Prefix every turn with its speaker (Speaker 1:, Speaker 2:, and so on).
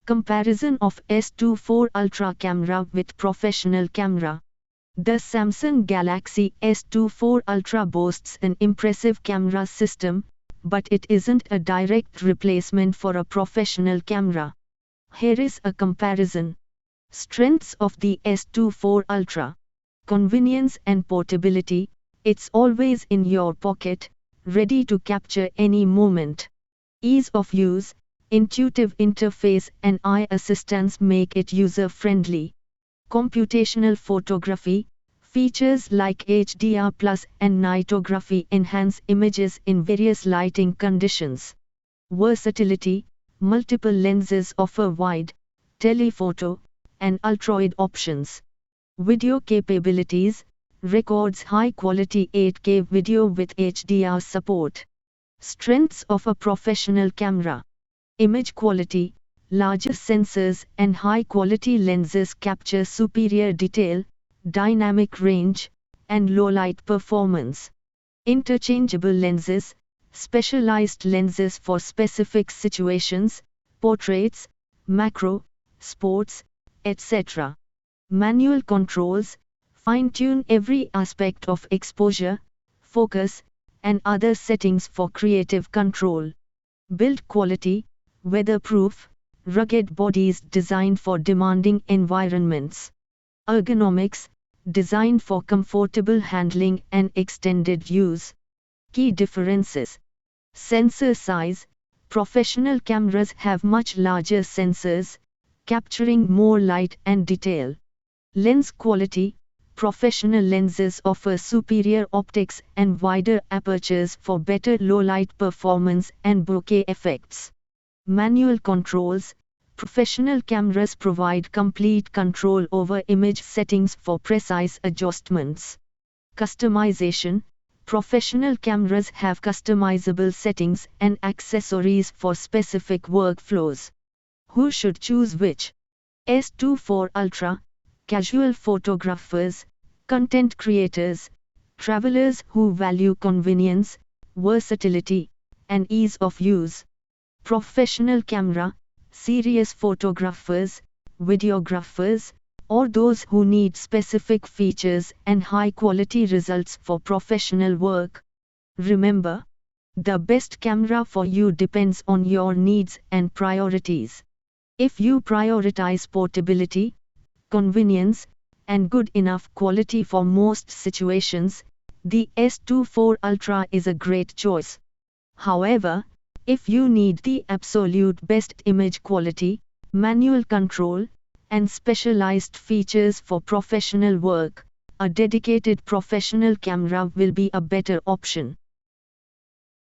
Speaker 1: Comparison of S24 Ultra camera with professional camera. The Samsung Galaxy S24 Ultra boasts an impressive camera system, but it isn't a direct replacement for a professional camera. Here is a comparison. Strengths of the S24 Ultra. Convenience and portability. It's always in your pocket, ready to capture any moment. Ease of use. Intuitive interface and eye assistance make it user-friendly. Computational photography. Features like HDR Plus and Nightography enhance images in various lighting conditions. Versatility. Multiple lenses offer wide, telephoto, and ultrawide options. Video capabilities. Records high-quality 8K video with HDR support. Strengths of a professional camera. Image quality. Larger sensors and high-quality lenses capture superior detail, dynamic range, and low-light performance. Interchangeable lenses. Specialized lenses for specific situations, portraits, macro, sports, etc. Manual controls. Fine-tune every aspect of exposure, focus, and other settings for creative control. Build quality. Weatherproof, rugged bodies designed for demanding environments. Ergonomics, designed for comfortable handling and extended use. Key differences. Sensor size. Professional cameras have much larger sensors, capturing more light and detail. Lens quality. Professional lenses offer superior optics and wider apertures for better low-light performance and bokeh effects. Manual controls. Professional cameras provide complete control over image settings for precise adjustments. Customization. Professional cameras have customizable settings and accessories for specific workflows. Who should choose which? S24 Ultra. Casual photographers, content creators, travelers who value convenience, versatility, and ease of use. Professional camera, serious photographers, videographers, or those who need specific features and high-quality results for professional work. Remember, the best camera for you depends on your needs and priorities. If you prioritize portability, convenience, and good enough quality for most situations, the S24 Ultra is a great choice. However, if you need the absolute best image quality, manual control, and specialized features for professional work, a dedicated professional camera will be a better option.